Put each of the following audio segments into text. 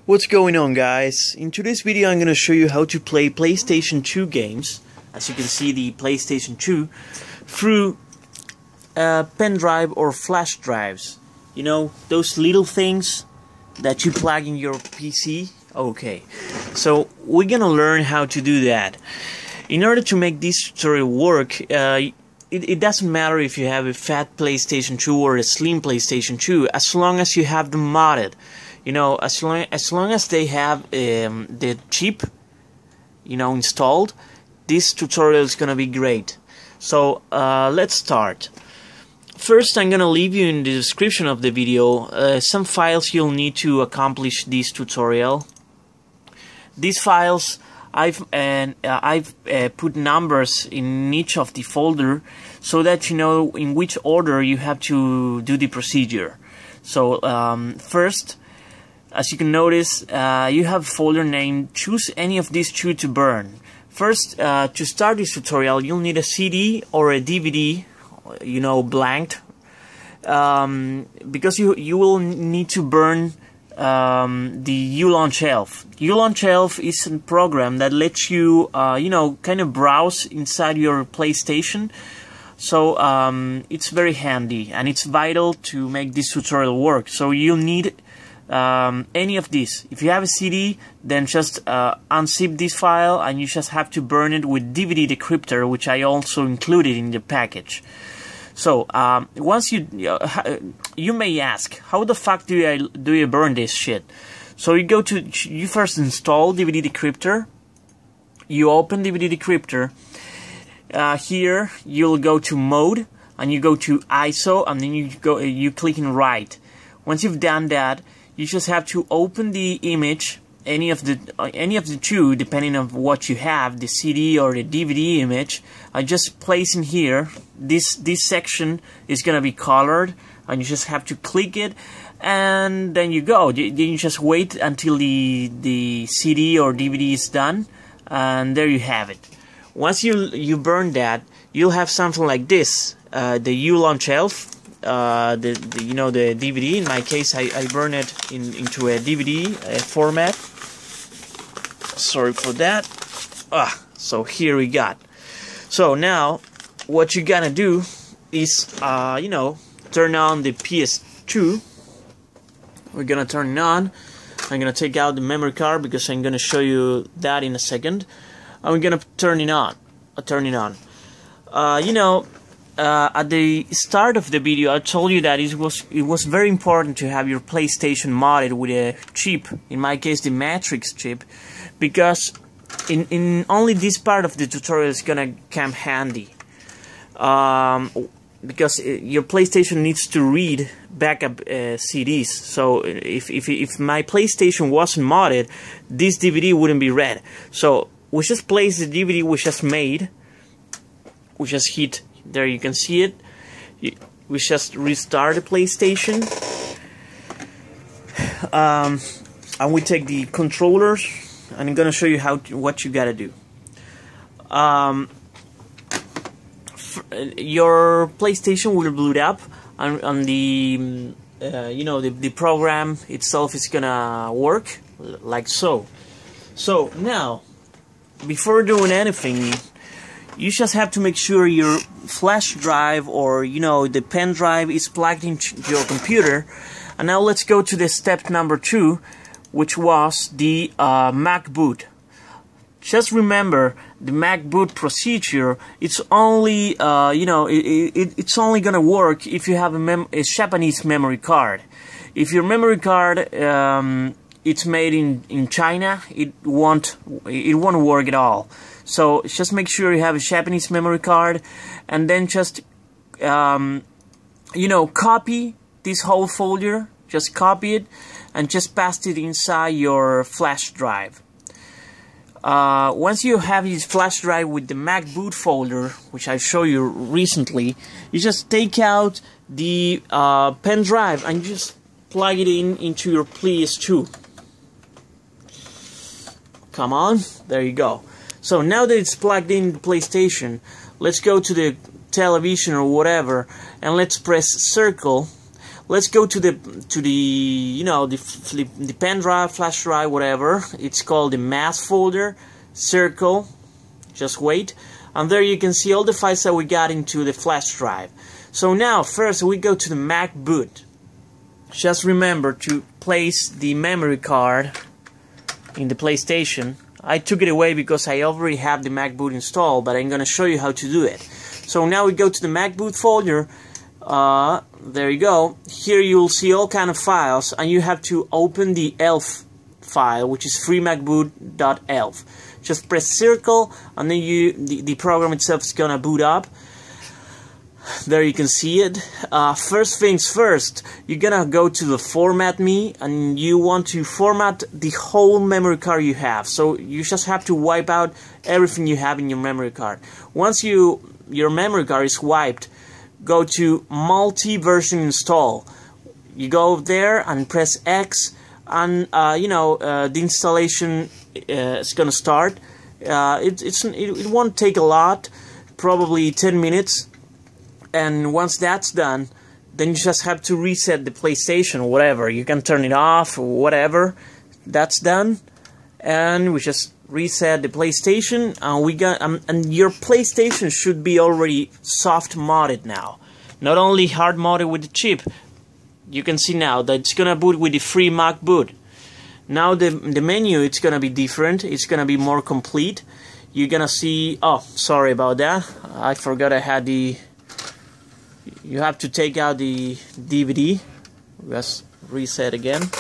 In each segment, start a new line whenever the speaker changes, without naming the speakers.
What's going on, guys? In today's video I'm going to show you how to play PlayStation 2 games, as you can see the PlayStation 2, through pen drive or flash drives. You know, those little things that you plug in your PC? Okay, so we're going to learn how to do that. In order to make this tutorial work, it doesn't matter if you have a fat PlayStation 2 or a slim PlayStation 2, as long as you have them modded. You know, as long as they have the chip, you know, installed, this tutorial is gonna be great. So let's start. First, I'm gonna leave you in the description of the video some files you'll need to accomplish this tutorial. These files, I've put numbers in each of the folder so that you know in which order you have to do the procedure. So first, as you can notice, you have a folder named "Choose any of these two to burn." First, to start this tutorial, you'll need a CD or a DVD, you know, blanked, because you will need to burn the ULaunchELF. ULaunchELF is a program that lets you, you know, kind of browse inside your PlayStation. So it's very handy and it's vital to make this tutorial work. So you'll need any of these. If you have a CD, then just unzip this file and you just have to burn it with DVD decryptor, which I also included in the package. So once you may ask, how the fuck do you burn this shit? So you first install DVD decryptor, you open DVD decryptor, here you'll go to mode and you go to ISO and then you click in write. Once you've done that, you just have to open the image, any of the two, depending on what you have, the CD or the DVD image. I just place in here. This section is gonna be colored, and you just have to click it, and then you go. Then you just wait until the CD or DVD is done, and there you have it. Once you burn that, you'll have something like this: the ULaunchELF. You know, the DVD. In my case, I burn it into a DVD format. Sorry for that. So here we got. So now what you gotta do is you know, turn on the PS2. We're gonna turn it on. I'm gonna take out the memory card because I'm gonna show you that in a second. And we're gonna turn it on. You know, at the start of the video, I told you that it was very important to have your PlayStation modded with a chip. In my case, the Matrix chip, because in only this part of the tutorial is gonna come handy. Because your PlayStation needs to read backup CDs. So if my PlayStation wasn't modded, this DVD wouldn't be read. So we just place the DVD we just made. We just hit. There you can see it. We just restart the PlayStation, and we take the controllers, and I'm gonna show you what you gotta do. Your PlayStation will boot up, and the you know, the program itself is gonna work like so. So now, before doing anything, you just have to make sure your flash drive or, you know, the pen drive is plugged into your computer. And now let's go to the step number 2, which was the Mcboot. Just remember, the Mcboot procedure, it's only you know, it's only gonna work if you have a Japanese memory card. If your memory card it's made in China, it won't work at all. So just make sure you have a Japanese memory card, and then just you know, copy this whole folder. Just copy it and just paste it inside your flash drive. Once you have this flash drive with the Mcboot folder, which I showed you recently, you just take out the pen drive and you just plug it into your PS2. Come on, there you go. So now that it's plugged in the PlayStation, let's go to the television or whatever, and let's press circle. let's go to the you know, the pen drive, flash drive, whatever. It's called the math folder. Circle. Just wait, and there you can see all the files that we got into the flash drive. So now first we go to the Mcboot. Just remember to place the memory card in the PlayStation. I took it away because I already have the Mcboot installed, but I'm gonna show you how to do it. So now we go to the Mcboot folder. There you go. Here you will see all kind of files, and you have to open the ELF file, which is freemcboot.elf. Just press circle, and then the program itself is gonna boot up. There you can see it. First things first, you're gonna go to the format me, and you want to format the whole memory card you have. So you just have to wipe out everything you have in your memory card. Once your memory card is wiped, go to multi-version install. You go there and press X, and the installation is gonna start. It won't take a lot, probably 10 minutes. And once that's done, then you just have to reset the PlayStation or whatever. You can turn it off or whatever. That's done, and we just reset the PlayStation, and and your PlayStation should be already soft modded now, not only hard modded with the chip. You can see now that it's gonna boot with the free Mcboot. Now the menu, it's gonna be different. It's gonna be more complete. You're gonna see. Oh, sorry about that. I forgot I had the. You have to take out the DVD. Let's reset again.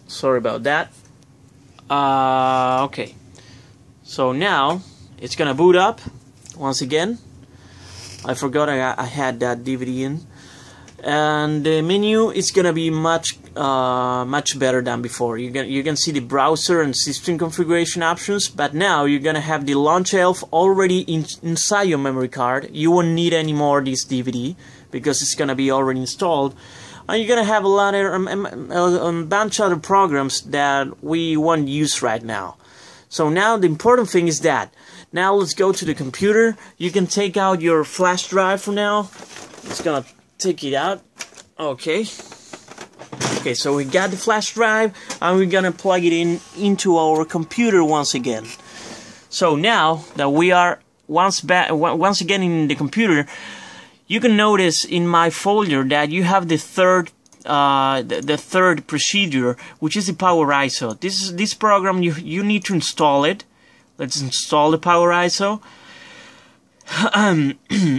Sorry about that. Okay. So now it's gonna boot up once again. I forgot I had that DVD in, and the menu is gonna be much better than before. You can see the browser and system configuration options, but now you're gonna have the ULaunchELF already inside your memory card. You won't need any more this DVD because it's gonna be already installed, and you're gonna have a lot of a bunch of other programs that we won't use right now. So now the important thing is that now let's go to the computer. You can take out your flash drive for now. It's gonna take it out. Okay, so we got the flash drive, and we're gonna plug it into our computer once again. So now that we are once again in the computer, you can notice in my folder that you have the third procedure, which is the Power ISO. This program you need to install it. Let's install the Power ISO. And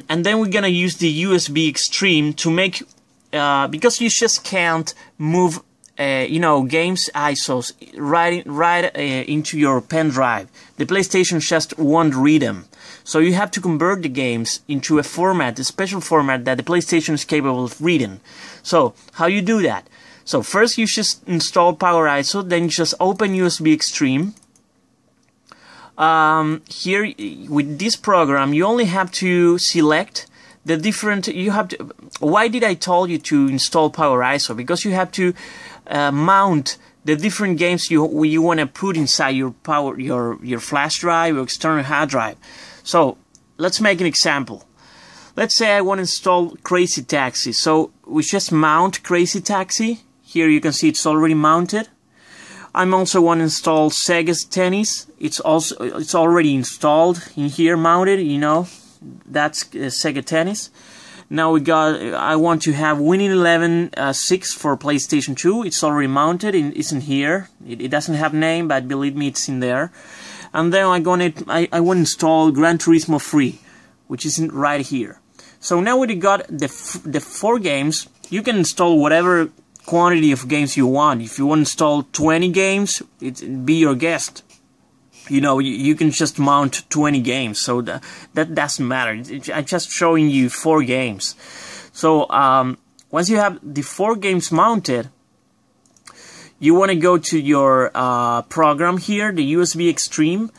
then we're gonna use the USB Extreme to make because you just can't move games ISOs right into your pen drive. The PlayStation just won't read them, so you have to convert the games into a special format that the PlayStation is capable of reading. So how you do that? So first you just install Power ISO, then you just open USB Extreme. Here with this program you only have to select the different. Why did I tell you to install Power ISO? Because you have to mount the different games you want to put inside your flash drive or external hard drive. So let's make an example. Let's say I want to install Crazy Taxi. So we just mount Crazy Taxi. Here you can see it's already mounted. I'm also want to install Sega's Tennis. It's already installed in here, mounted. That's Sega Tennis. Now I want to have Winning 11 6 for PlayStation 2. It's already mounted. It's in here. It doesn't have name, but believe me, it's in there. And then I want to install Gran Turismo 3, which is right here. So now we got the 4 games. You can install whatever quantity of games you want. If you want to install 20 games, be your guest. You can just mount 20 games, so that doesn't matter. I'm just showing you 4 games. So once you have the 4 games mounted, you want to go to your program here, the USB Extreme.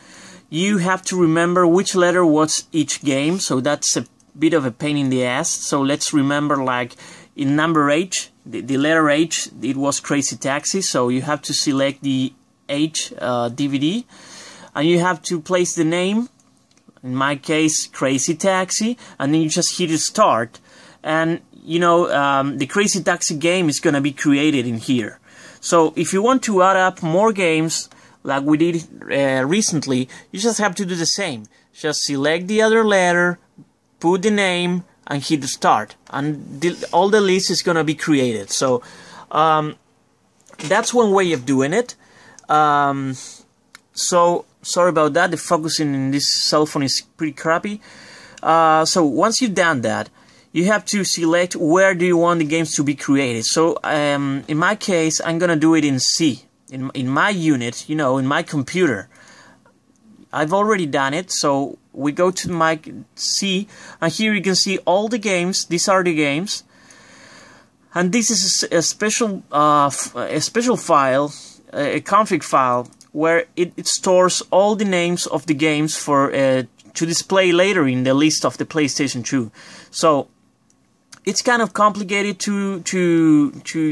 You have to remember which letter was each game, so that's a bit of a pain in the ass. So let's remember, like in number H, the letter H, it was Crazy Taxi, so you have to select the H DVD. And you have to place the name, in my case, Crazy Taxi, and then you just hit start. And the Crazy Taxi game is gonna be created in here. So if you want to add up more games like we did recently, you just have to do the same. Just select the other letter, put the name, and hit start, and all the list is gonna be created. So that's one way of doing it. So sorry about that. The focusing in this cell phone is pretty crappy. So once you've done that, you have to select where do you want the games to be created. So in my case, I'm gonna do it in C, in my unit, in my computer. I've already done it, so we go to my C, and here you can see all the games. These are the games, and this is a special file, a config file, where it stores all the names of the games for to display later in the list of the PlayStation 2. So it's kind of complicated to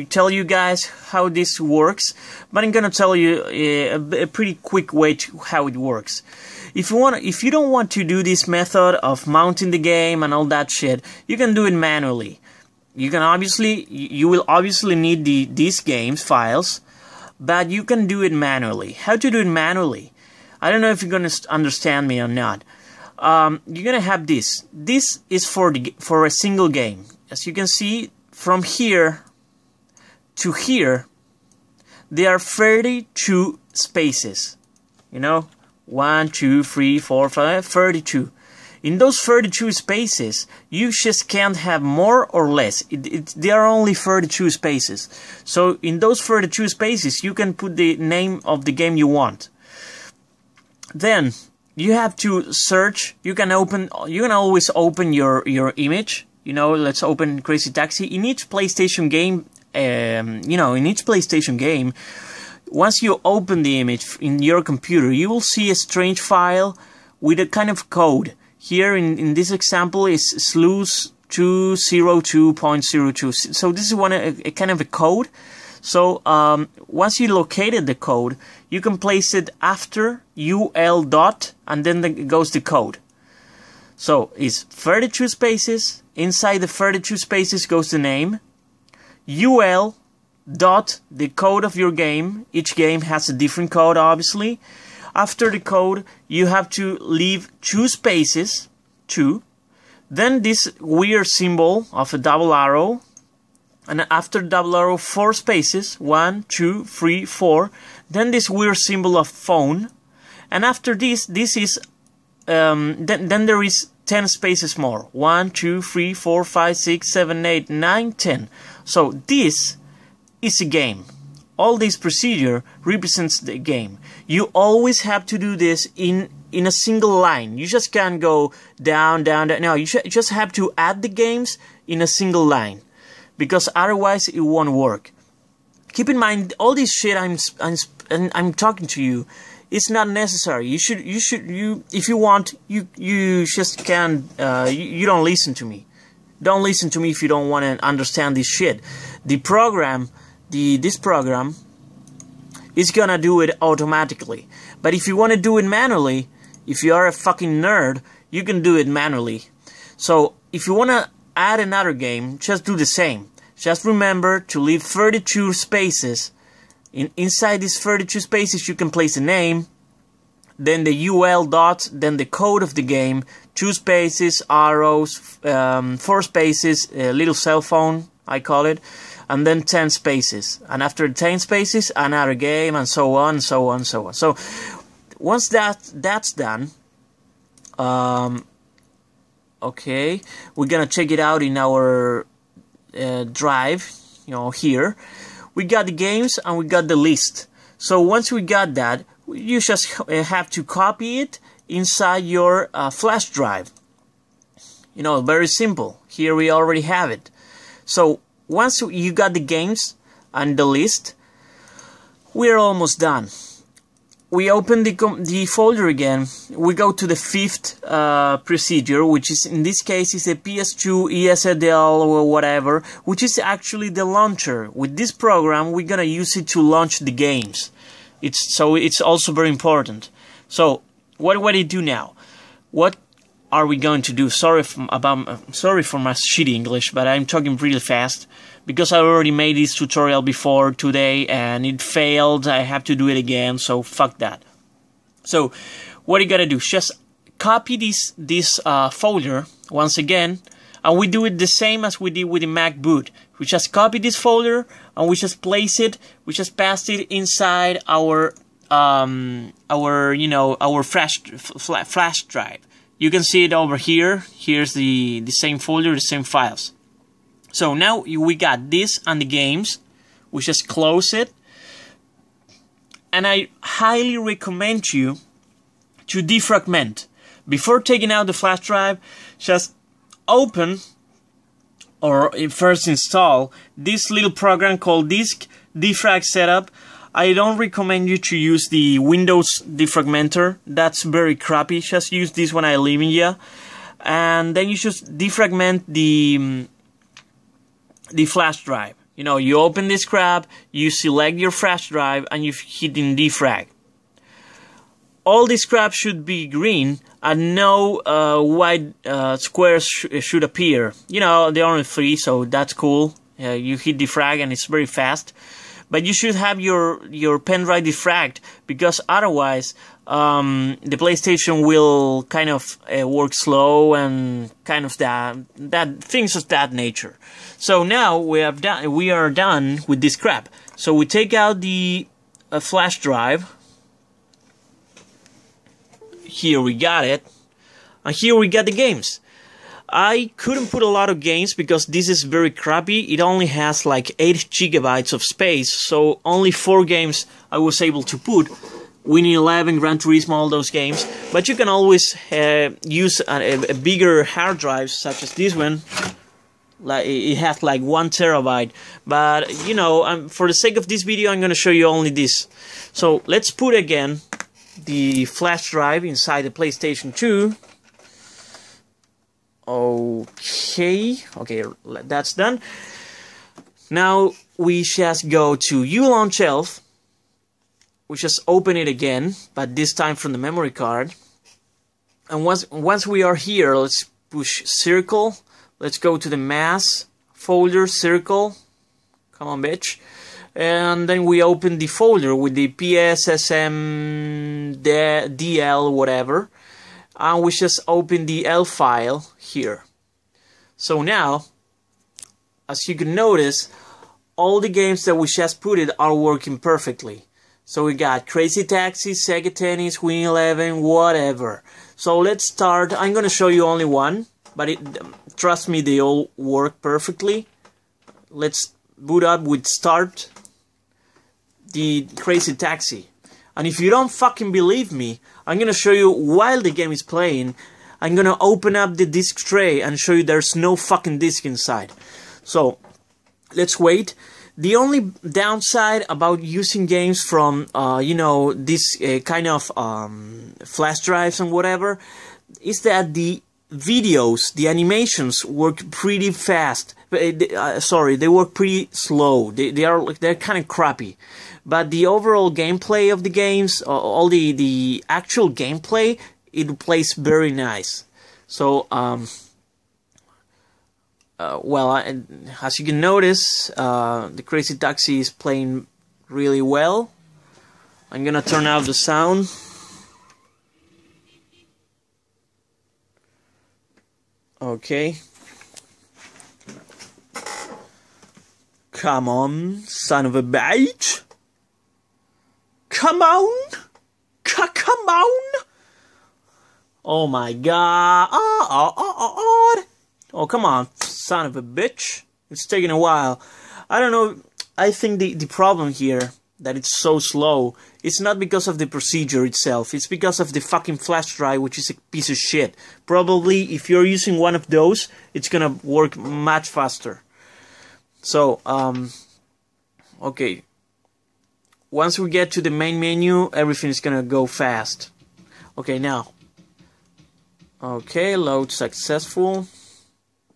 tell you guys how this works, but I'm gonna tell you a pretty quick way to how it works. If you don't want to do this method of mounting the game and all that shit, you can do it manually. You will obviously need these games files, but you can do it manually. How to do it manually? I don't know if you're gonna understand me or not. You're gonna have this. This is for a single game. As you can see, from here to here, there are 32 spaces. 1, 2, 3, 4, 5, 32. In those 32 spaces, you just can't have more or less. There are only 32 spaces. So in those 32 spaces, you can put the name of the game you want. Then you have to search. You can always open your image. Let's open Crazy Taxi. In each PlayStation game, once you open the image in your computer, you will see a strange file with a kind of code. Here in this example is sleuth 202.02. So this is a kind of a code. So once you located the code, you can place it after UL dot, and then goes the code. So it's 32 spaces. Inside the 32 spaces goes the name. UL dot, the code of your game. Each game has a different code, obviously. After the code, you have to leave 2 spaces, 2. Then this weird symbol of a double arrow. And after double arrow, 4 spaces, 1, 2, 3, 4. Then this weird symbol of phone. And after this is, then there is 10 spaces more. 1, 2, 3, 4, 5, 6, 7, 8, 9, 10. So this is a game. All this procedure represents the game. You always have to do this in a single line. You just can't go down, down, down. No, you just have to add the games in a single line, because otherwise it won't work. Keep in mind, all this shit I'm talking to you, it's not necessary. If you want, you just can't. You don't listen to me. Don't listen to me if you don't want to understand this shit. The program. This program is gonna do it automatically. But if you want to do it manually, if you are a fucking nerd, you can do it manually. So if you want to add another game, just do the same. Just remember to leave 32 spaces. Inside these 32 spaces, you can place a name, then the UL dot, then the code of the game, 2 spaces, arrows, 4 spaces, a little cell phone, I call it, and then 10 spaces. And after 10 spaces, another game, and so on, so on, so on. So once that's done, okay, we're gonna check it out in our drive, here. We got the games and we got the list. So once we got that, you just have to copy it inside your flash drive. Very simple. Here we already have it. So once you got the games and the list, we're almost done. We open the folder again. We go to the 5th procedure, which is in this case is a PS2 ESL or whatever, which is actually the launcher. With this program, we're gonna use it to launch the games. It's also very important. So what do I do now? are we going to do? Sorry for my shitty English, but I'm talking really fast because I already made this tutorial before today and it failed. I have to do it again, so fuck that. So what you gotta do? Just copy this folder once again, and we do it the same as we did with the Mcboot. We just copy this folder and we just place it. We just paste it inside our flash drive. You can see it over here. Here's the same folder, the same files. So now we got this and the games. We just close it. And I highly recommend you to defragment. Before taking out the flash drive, just open or first install this little program called Disk Defrag Setup. I don't recommend you to use the Windows defragmenter. That's very crappy. Just use this one I leave in you. And then you just defragment the flash drive. You know, you open this crap, you select your flash drive, and you hit in defrag. All this crap should be green, and no white squares should appear. You know, they're only 3, so that's cool. You hit defrag, and it's very fast. But you should have your pendrive defragged, because otherwise the PlayStation will kind of work slow and kind of that things of that nature. So now we are done with this crap. So we take out the flash drive. Here we got it, and here we got the games. I couldn't put a lot of games because this is very crappy. It only has like 8 GB of space, so only 4 games I was able to put. Winning 11, Gran Turismo, all those games. But you can always use a bigger hard drive, such as this one. Like it has like 1 TB. But you know, for the sake of this video, I'm gonna show you only this. So let's put again the flash drive inside the PlayStation 2. Okay, that's done. Now we just go to ULaunchELF. We just open it again, but this time from the memory card. And once we are here, let's push circle. Let's go to the mass folder, circle. Come on, bitch. And then we open the folder with the PSSM, DL, whatever. And we just open the L file here. So now, as you can notice, all the games that we just put it are working perfectly. So we got Crazy Taxi, Sega Tennis, Winning 11, whatever. So let's start. I'm gonna show you only one, but trust me, they all work perfectly. Let's boot up with start the Crazy Taxi. And if you don't fucking believe me, I'm gonna show you while the game is playing. I'm gonna open up the disc tray and show you there's no fucking disc inside. So let's wait. The only downside about using games from you know, this kind of flash drives and whatever is that the videos, the animations work pretty fast. Sorry, they work pretty slow. They're kind of crappy. But the overall gameplay of the games, all the actual gameplay, it plays very nice. So, well, as you can notice, the Crazy Taxi is playing really well. I'm gonna turn out the sound. Okay. Come on, son of a bitch. Come on! Come on! Oh my god! Oh, come on, son of a bitch! It's taking a while. I don't know. I think the problem here that it's so slow. It's not because of the procedure itself. It's because of the fucking flash drive, which is a piece of shit. Probably if you're using one of those, it's gonna work much faster. So, okay. Once we get to the main menu, everything is gonna go fast. Okay, now. Okay, load successful.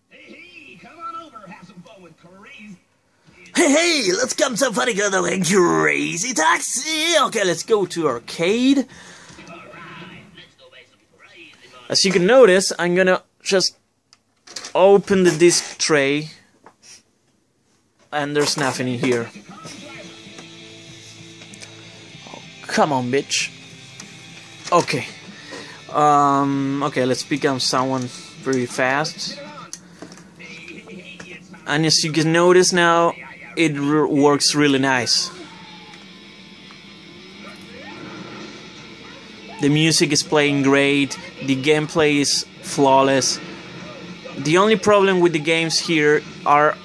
Hey, come on over, have some fun with Crazy.
Hey, let's come some fun together with Crazy Taxi. Okay, let's go to arcade.
Alright, let's go make some crazy fun.
As you can notice, I'm gonna just open the disk tray, and there's nothing in here. Oh, come on, bitch. Okay. Okay, let's pick up someone very fast. And as you can notice now, it works really nice. The music is playing great, the gameplay is flawless. The only problem with the games here are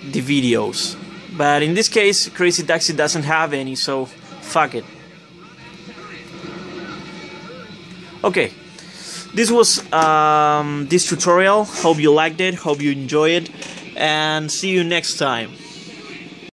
the videos. But in this case, Crazy Taxi doesn't have any, so fuck it. Okay, this was this tutorial. Hope you liked it, hope you enjoyed it, and see you next time.